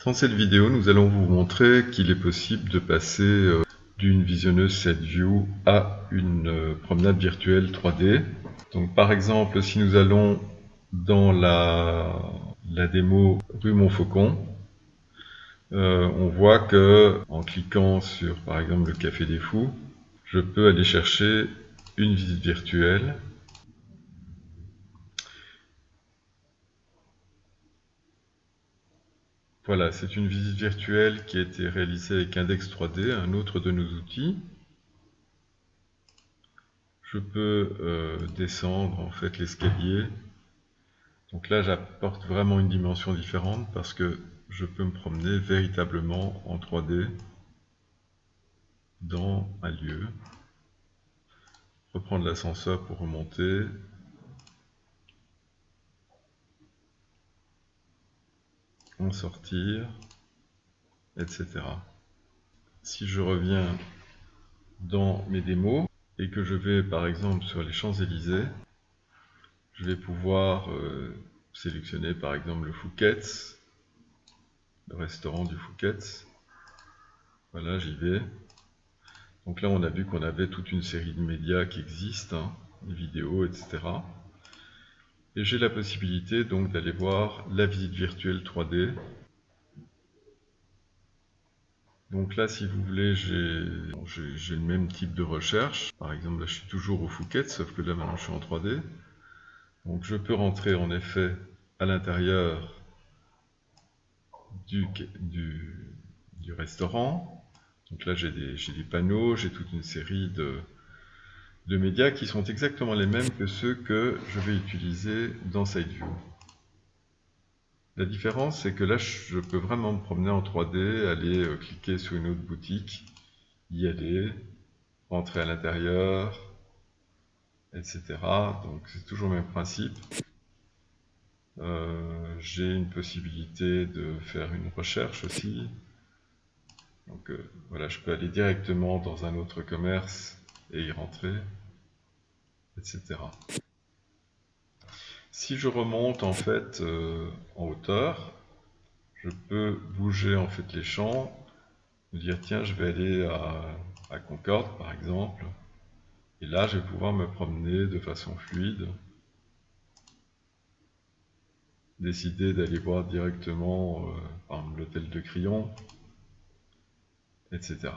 Dans cette vidéo, nous allons vous montrer qu'il est possible de passer d'une visionneuse SetView à une promenade virtuelle 3D. Donc par exemple, si nous allons dans la démo rue Montfaucon, on voit que en cliquant sur par exemple le Café des Fous, je peux aller chercher une visite virtuelle. Voilà, c'est une visite virtuelle qui a été réalisée avec Index 3D, un autre de nos outils. Je peux descendre en fait l'escalier. Donc là, j'apporte vraiment une dimension différente parce que je peux me promener véritablement en 3D dans un lieu. Reprendre l'ascenseur pour remonter. En sortir, etc. Si je reviens dans mes démos et que je vais par exemple sur les Champs-Élysées, je vais pouvoir sélectionner par exemple le Fouquet's, le restaurant du Fouquet's. Voilà, j'y vais. Donc là, on a vu qu'on avait toute une série de médias qui existent, des vidéos, etc. Et j'ai la possibilité donc d'aller voir la visite virtuelle 3D. Donc là, si vous voulez, j'ai le même type de recherche. Par exemple, là, je suis toujours au Fouquet's, sauf que là, maintenant, je suis en 3D. Donc je peux rentrer en effet à l'intérieur du restaurant. Donc là, j'ai des panneaux, j'ai toute une série de médias qui sont exactement les mêmes que ceux que je vais utiliser dans SideView. La différence, c'est que là, je peux vraiment me promener en 3D, aller cliquer sur une autre boutique, y aller, rentrer à l'intérieur, etc. Donc c'est toujours le même principe. J'ai une possibilité de faire une recherche aussi. Donc voilà, je peux aller directement dans un autre commerce et y rentrer, etc. Si je remonte en fait en hauteur, je peux bouger en fait les champs, me dire tiens, je vais aller à Concorde par exemple, et là je vais pouvoir me promener de façon fluide, décider d'aller voir directement par exemple l'hôtel de Crillon, etc.